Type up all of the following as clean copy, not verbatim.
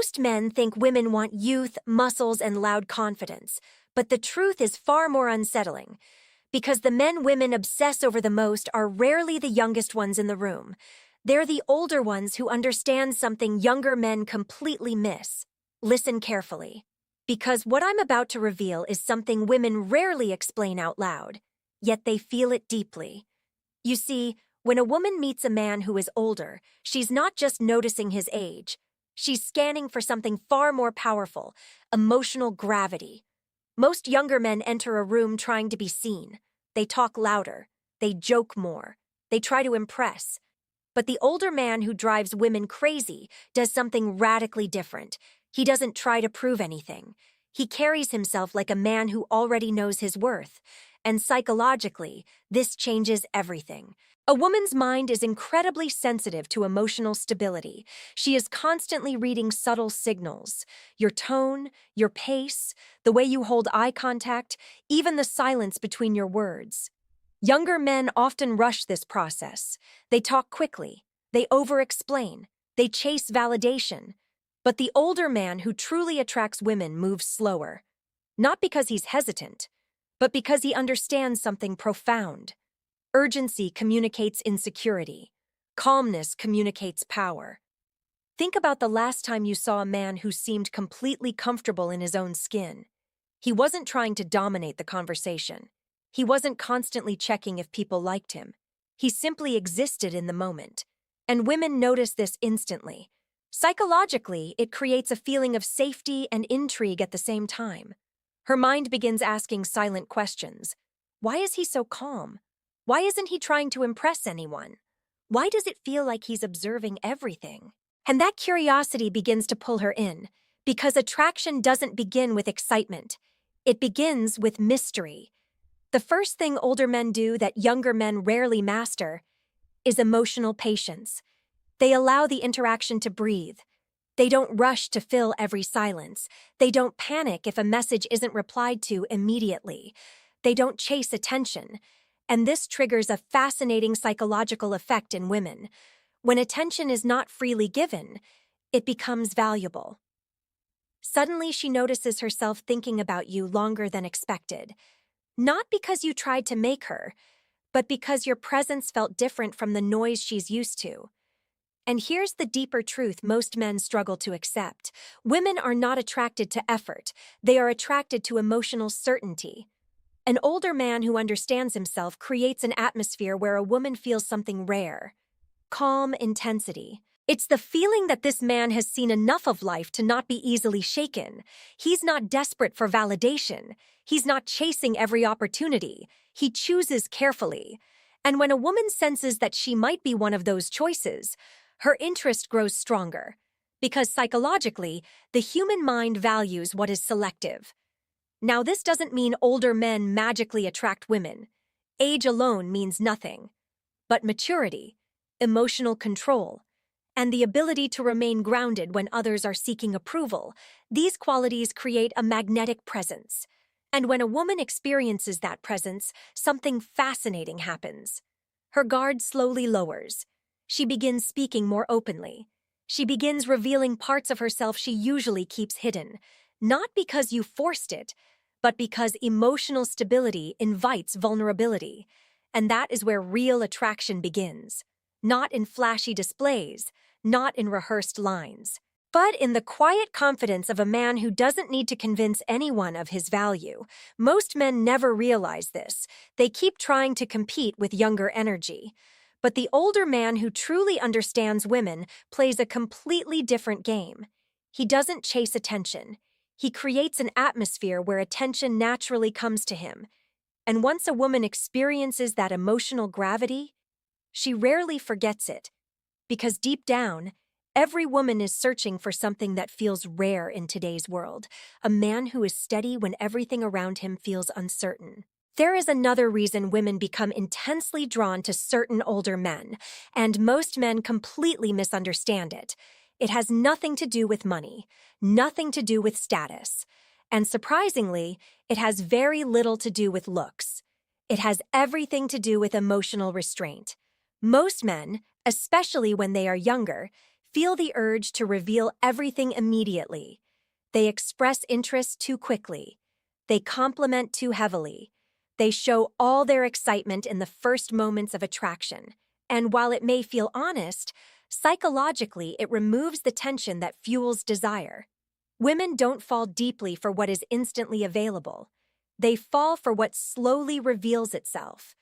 Most men think women want youth, muscles, and loud confidence, but the truth is far more unsettling, because the men women obsess over the most are rarely the youngest ones in the room. They're the older ones who understand something younger men completely miss. Listen carefully, because what I'm about to reveal is something women rarely explain out loud, yet they feel it deeply. You see, when a woman meets a man who is older, she's not just noticing his age. She's scanning for something far more powerful: emotional gravity. Most younger men enter a room trying to be seen. They talk louder. They joke more. They try to impress. But the older man who drives women crazy does something radically different. He doesn't try to prove anything. He carries himself like a man who already knows his worth. And psychologically, this changes everything. A woman's mind is incredibly sensitive to emotional stability. She is constantly reading subtle signals: your tone, your pace, the way you hold eye contact, even the silence between your words. Younger men often rush this process. They talk quickly. They over-explain. They chase validation. But the older man who truly attracts women moves slower. Not because he's hesitant, but because he understands something profound. Urgency communicates insecurity. Calmness communicates power. Think about the last time you saw a man who seemed completely comfortable in his own skin. He wasn't trying to dominate the conversation. He wasn't constantly checking if people liked him. He simply existed in the moment. And women notice this instantly. Psychologically, it creates a feeling of safety and intrigue at the same time. Her mind begins asking silent questions. Why is he so calm? Why isn't he trying to impress anyone? Why does it feel like he's observing everything? And that curiosity begins to pull her in, because attraction doesn't begin with excitement. It begins with mystery. The first thing older men do that younger men rarely master is emotional patience. They allow the interaction to breathe. They don't rush to fill every silence. They don't panic if a message isn't replied to immediately. They don't chase attention. And this triggers a fascinating psychological effect in women. When attention is not freely given, it becomes valuable. Suddenly, she notices herself thinking about you longer than expected. Not because you tried to make her, but because your presence felt different from the noise she's used to. And here's the deeper truth most men struggle to accept. Women are not attracted to effort. They are attracted to emotional certainty. An older man who understands himself creates an atmosphere where a woman feels something rare: calm intensity. It's the feeling that this man has seen enough of life to not be easily shaken. He's not desperate for validation. He's not chasing every opportunity. He chooses carefully. And when a woman senses that she might be one of those choices, her interest grows stronger. Because psychologically, the human mind values what is selective. Now, this doesn't mean older men magically attract women. Age alone means nothing. But maturity, emotional control, and the ability to remain grounded when others are seeking approval, these qualities create a magnetic presence. And when a woman experiences that presence, something fascinating happens. Her guard slowly lowers. She begins speaking more openly. She begins revealing parts of herself she usually keeps hidden, not because you forced it, but because emotional stability invites vulnerability. And that is where real attraction begins. Not in flashy displays, not in rehearsed lines, but in the quiet confidence of a man who doesn't need to convince anyone of his value. Most men never realize this. They keep trying to compete with younger energy. But the older man who truly understands women plays a completely different game. He doesn't chase attention. He creates an atmosphere where attention naturally comes to him. And once a woman experiences that emotional gravity, she rarely forgets it. Because deep down, every woman is searching for something that feels rare in today's world: a man who is steady when everything around him feels uncertain. There is another reason women become intensely drawn to certain older men, and most men completely misunderstand it. It has nothing to do with money, nothing to do with status, and surprisingly, it has very little to do with looks. It has everything to do with emotional restraint. Most men, especially when they are younger, feel the urge to reveal everything immediately. They express interest too quickly. They compliment too heavily. They show all their excitement in the first moments of attraction. And while it may feel honest, psychologically it removes the tension that fuels desire. Women don't fall deeply for what is instantly available. They fall for what slowly reveals itself.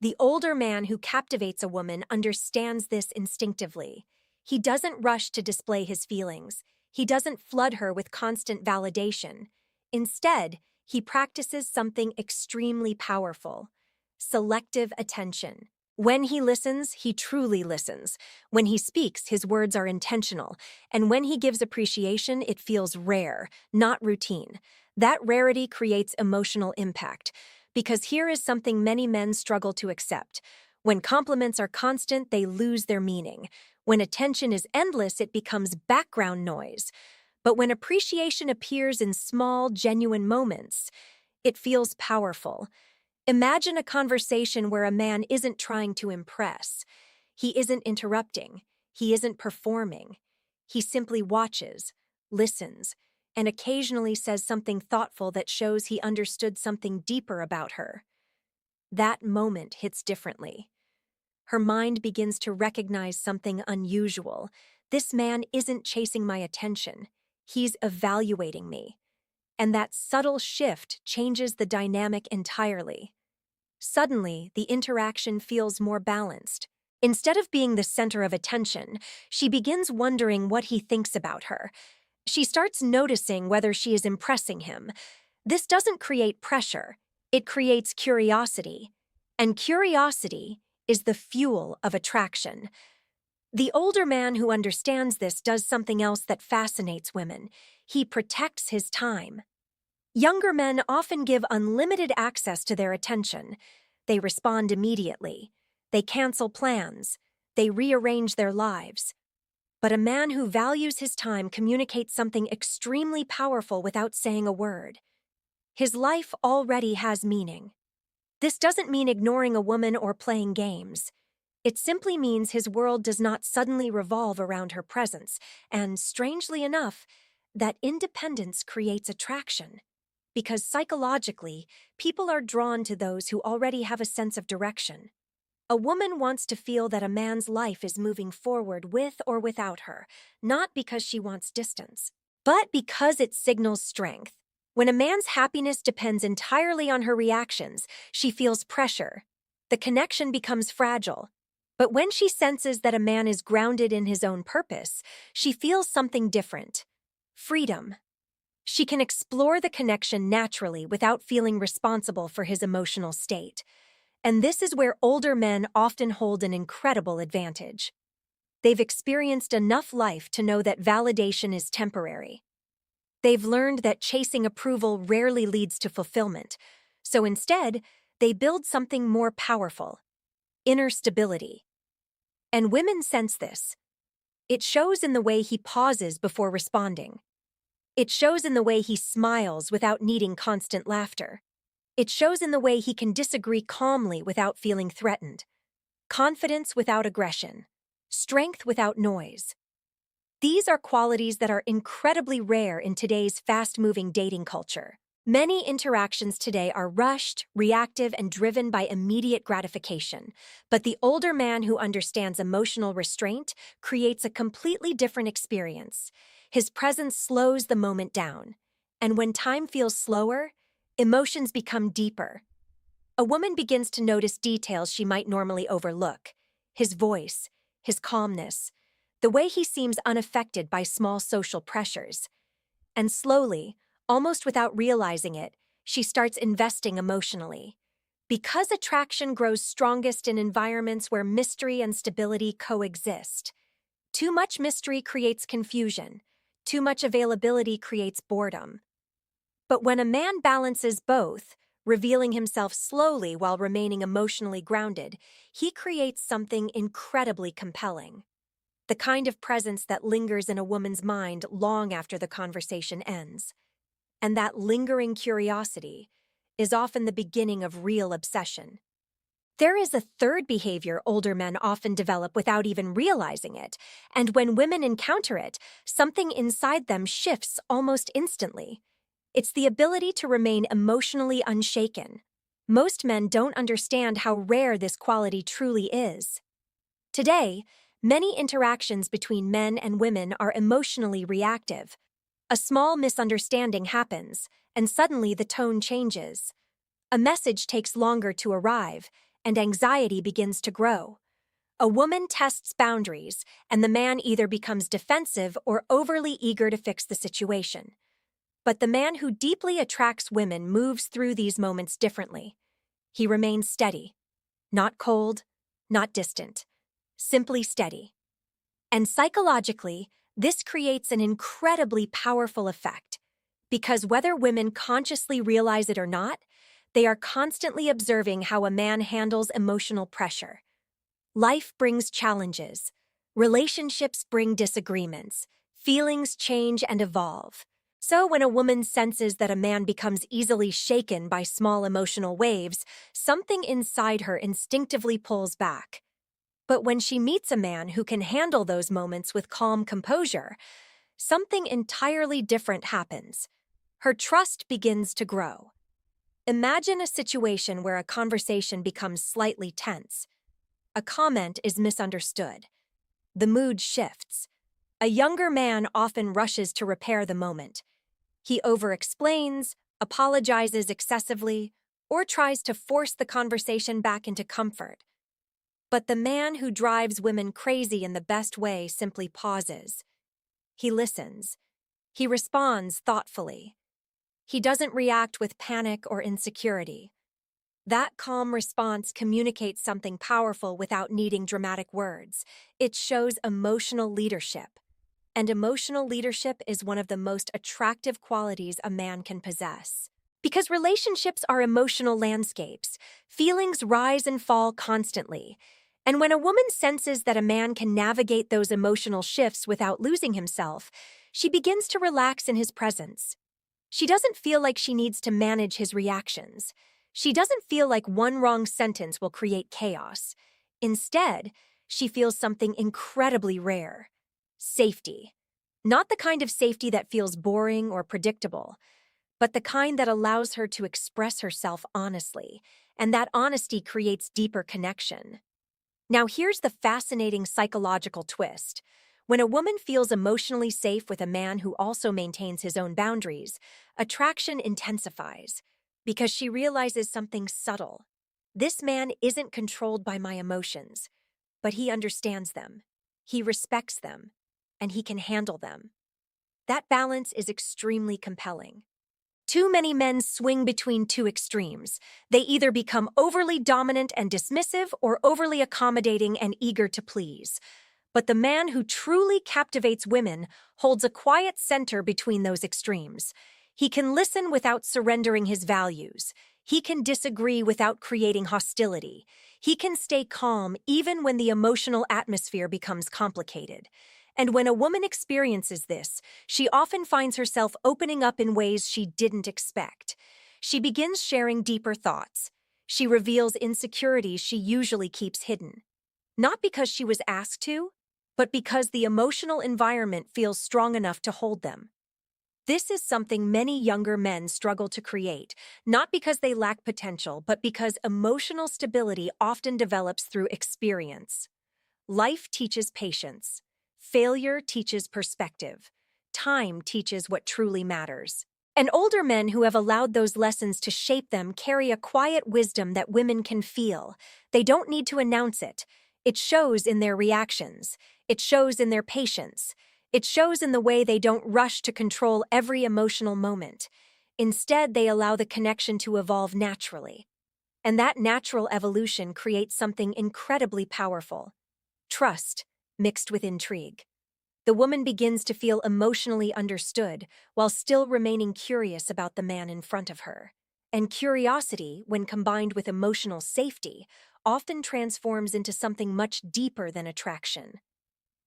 The older man who captivates a woman understands this instinctively. He doesn't rush to display his feelings. He doesn't flood her with constant validation. Instead, he practices something extremely powerful: selective attention. When he listens, he truly listens. When he speaks, his words are intentional. And when he gives appreciation, it feels rare, not routine. That rarity creates emotional impact. Because here is something many men struggle to accept. When compliments are constant, they lose their meaning. When attention is endless, it becomes background noise. But when appreciation appears in small, genuine moments, it feels powerful. Imagine a conversation where a man isn't trying to impress. He isn't interrupting. He isn't performing. He simply watches, listens, and occasionally says something thoughtful that shows he understood something deeper about her. That moment hits differently. Her mind begins to recognize something unusual. This man isn't chasing my attention. He's evaluating me. And that subtle shift changes the dynamic entirely. Suddenly, the interaction feels more balanced. Instead of being the center of attention, she begins wondering what he thinks about her. She starts noticing whether she is impressing him. This doesn't create pressure. It creates curiosity. And curiosity is the fuel of attraction. The older man who understands this does something else that fascinates women. He protects his time. Younger men often give unlimited access to their attention. They respond immediately. They cancel plans. They rearrange their lives. But a man who values his time communicates something extremely powerful without saying a word. His life already has meaning. This doesn't mean ignoring a woman or playing games. It simply means his world does not suddenly revolve around her presence, and strangely enough, that independence creates attraction. Because psychologically, people are drawn to those who already have a sense of direction. A woman wants to feel that a man's life is moving forward with or without her, not because she wants distance, but because it signals strength. When a man's happiness depends entirely on her reactions, she feels pressure. The connection becomes fragile. But when she senses that a man is grounded in his own purpose, she feels something different: freedom. She can explore the connection naturally without feeling responsible for his emotional state. And this is where older men often hold an incredible advantage. They've experienced enough life to know that validation is temporary. They've learned that chasing approval rarely leads to fulfillment. So instead, they build something more powerful: inner stability. And women sense this. It shows in the way he pauses before responding. It shows in the way he smiles without needing constant laughter. It shows in the way he can disagree calmly without feeling threatened. Confidence without aggression. Strength without noise. These are qualities that are incredibly rare in today's fast-moving dating culture. Many interactions today are rushed, reactive, and driven by immediate gratification. But the older man who understands emotional restraint creates a completely different experience. His presence slows the moment down. And when time feels slower, emotions become deeper. A woman begins to notice details she might normally overlook: his voice, his calmness, the way he seems unaffected by small social pressures. And slowly, almost without realizing it, she starts investing emotionally. Because attraction grows strongest in environments where mystery and stability coexist. Too much mystery creates confusion. Too much availability creates boredom. But when a man balances both, revealing himself slowly while remaining emotionally grounded, he creates something incredibly compelling. The kind of presence that lingers in a woman's mind long after the conversation ends. And that lingering curiosity is often the beginning of real obsession. There is a third behavior older men often develop without even realizing it, and when women encounter it, something inside them shifts almost instantly. It's the ability to remain emotionally unshaken. Most men don't understand how rare this quality truly is. Today, many interactions between men and women are emotionally reactive. A small misunderstanding happens, and suddenly the tone changes. A message takes longer to arrive, and anxiety begins to grow. A woman tests boundaries, and the man either becomes defensive or overly eager to fix the situation. But the man who deeply attracts women moves through these moments differently. He remains steady, not cold, not distant, simply steady. And psychologically, this creates an incredibly powerful effect, because whether women consciously realize it or not, they are constantly observing how a man handles emotional pressure. Life brings challenges. Relationships bring disagreements. Feelings change and evolve. So when a woman senses that a man becomes easily shaken by small emotional waves, something inside her instinctively pulls back. But when she meets a man who can handle those moments with calm composure, something entirely different happens. Her trust begins to grow. Imagine a situation where a conversation becomes slightly tense. A comment is misunderstood. The mood shifts. A younger man often rushes to repair the moment. He over-explains, apologizes excessively, or tries to force the conversation back into comfort. But the man who drives women crazy in the best way simply pauses. He listens. He responds thoughtfully. He doesn't react with panic or insecurity. That calm response communicates something powerful without needing dramatic words. It shows emotional leadership. And emotional leadership is one of the most attractive qualities a man can possess. Because relationships are emotional landscapes, feelings rise and fall constantly. And when a woman senses that a man can navigate those emotional shifts without losing himself, she begins to relax in his presence. She doesn't feel like she needs to manage his reactions. She doesn't feel like one wrong sentence will create chaos. Instead, she feels something incredibly rare: safety. Not the kind of safety that feels boring or predictable, but the kind that allows her to express herself honestly, and that honesty creates deeper connection. Now here's the fascinating psychological twist. When a woman feels emotionally safe with a man who also maintains his own boundaries, attraction intensifies because she realizes something subtle. This man isn't controlled by my emotions, but he understands them, he respects them, and he can handle them. That balance is extremely compelling. Too many men swing between two extremes. They either become overly dominant and dismissive or overly accommodating and eager to please. But the man who truly captivates women holds a quiet center between those extremes. He can listen without surrendering his values. He can disagree without creating hostility. He can stay calm even when the emotional atmosphere becomes complicated. And when a woman experiences this, she often finds herself opening up in ways she didn't expect. She begins sharing deeper thoughts. She reveals insecurities she usually keeps hidden. Not because she was asked to, but because the emotional environment feels strong enough to hold them. This is something many younger men struggle to create, not because they lack potential, but because emotional stability often develops through experience. Life teaches patience. Failure teaches perspective. Time teaches what truly matters. And older men who have allowed those lessons to shape them carry a quiet wisdom that women can feel. They don't need to announce it. It shows in their reactions. It shows in their patience. It shows in the way they don't rush to control every emotional moment. Instead, they allow the connection to evolve naturally. And that natural evolution creates something incredibly powerful: trust mixed with intrigue. The woman begins to feel emotionally understood while still remaining curious about the man in front of her. And curiosity, when combined with emotional safety, often transforms into something much deeper than attraction.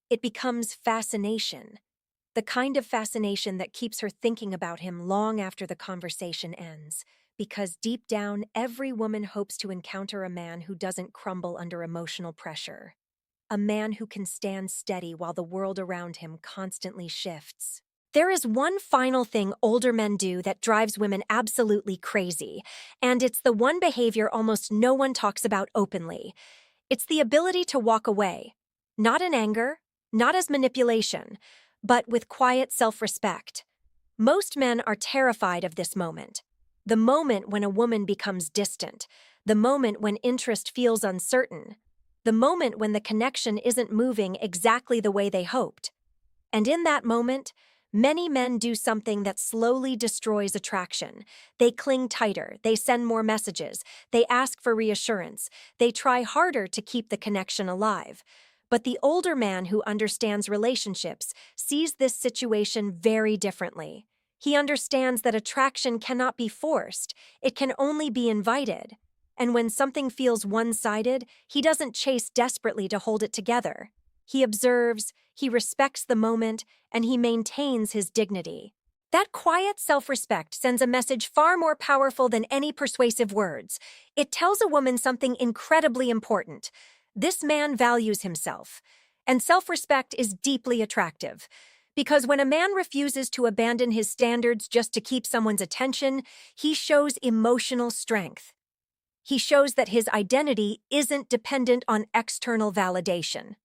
It becomes fascination, the kind of fascination that keeps her thinking about him long after the conversation ends, Because deep down, every woman hopes to encounter a man who doesn't crumble under emotional pressure. A man who can stand steady while the world around him constantly shifts. There is one final thing older men do that drives women absolutely crazy, and it's the one behavior almost no one talks about openly. It's the ability to walk away, not in anger, not as manipulation, but with quiet self-respect. Most men are terrified of this moment. The moment when a woman becomes distant, the moment when interest feels uncertain, the moment when the connection isn't moving exactly the way they hoped. And in that moment, many men do something that slowly destroys attraction. They cling tighter, they send more messages, they ask for reassurance, they try harder to keep the connection alive. But the older man who understands relationships sees this situation very differently. He understands that attraction cannot be forced, it can only be invited. And when something feels one-sided, he doesn't chase desperately to hold it together. He observes, he respects the moment, and he maintains his dignity. That quiet self-respect sends a message far more powerful than any persuasive words. It tells a woman something incredibly important. This man values himself, and self-respect is deeply attractive. Because when a man refuses to abandon his standards just to keep someone's attention, he shows emotional strength. He shows that his identity isn't dependent on external validation.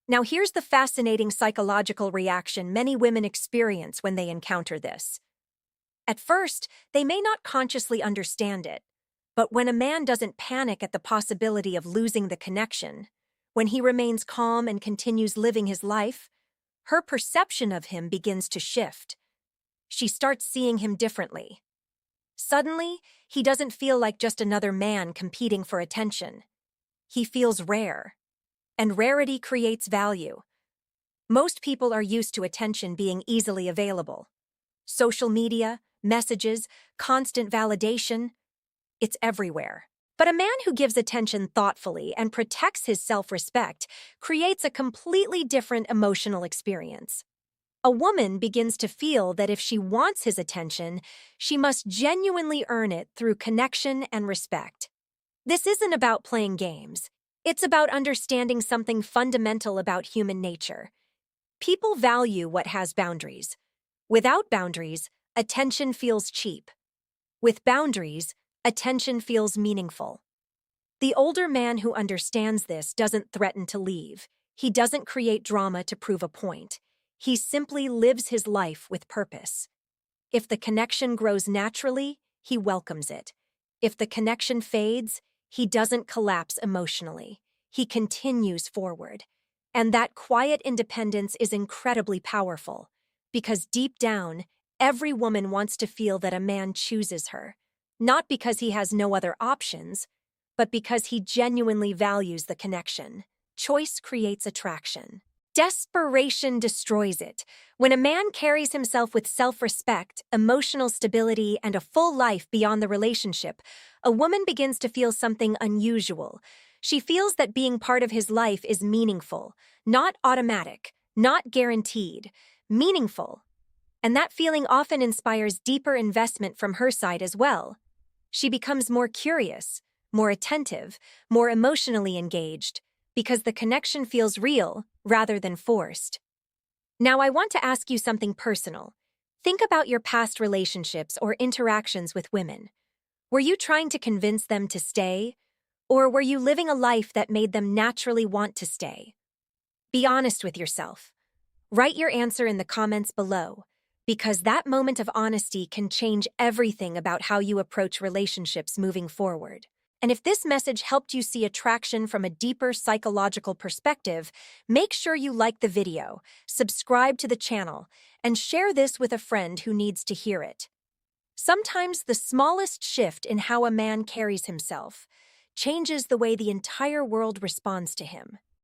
Now here's the fascinating psychological reaction many women experience when they encounter this. At first, they may not consciously understand it, but when a man doesn't panic at the possibility of losing the connection, when he remains calm and continues living his life, her perception of him begins to shift. She starts seeing him differently. Suddenly, he doesn't feel like just another man competing for attention. He feels rare. And rarity creates value. Most people are used to attention being easily available. Social media, messages, constant validation, it's everywhere. But a man who gives attention thoughtfully and protects his self-respect creates a completely different emotional experience. A woman begins to feel that if she wants his attention, she must genuinely earn it through connection and respect. This isn't about playing games. It's about understanding something fundamental about human nature. People value what has boundaries. Without boundaries, attention feels cheap. With boundaries, attention feels meaningful. The older man who understands this doesn't threaten to leave. He doesn't create drama to prove a point. He simply lives his life with purpose. If the connection grows naturally, he welcomes it. If the connection fades, he doesn't collapse emotionally. He continues forward. And that quiet independence is incredibly powerful, because deep down, every woman wants to feel that a man chooses her, not because he has no other options, but because he genuinely values the connection. Choice creates attraction. Desperation destroys it. When a man carries himself with self-respect, emotional stability, and a full life beyond the relationship, a woman begins to feel something unusual. She feels that being part of his life is meaningful, not automatic, not guaranteed, meaningful. And that feeling often inspires deeper investment from her side as well. She becomes more curious, more attentive, more emotionally engaged, because the connection feels real rather than forced. Now I want to ask you something personal. Think about your past relationships or interactions with women. Were you trying to convince them to stay, or were you living a life that made them naturally want to stay? Be honest with yourself. Write your answer in the comments below, because that moment of honesty can change everything about how you approach relationships moving forward. And if this message helped you see attraction from a deeper psychological perspective, make sure you like the video, subscribe to the channel, and share this with a friend who needs to hear it. Sometimes the smallest shift in how a man carries himself changes the way the entire world responds to him.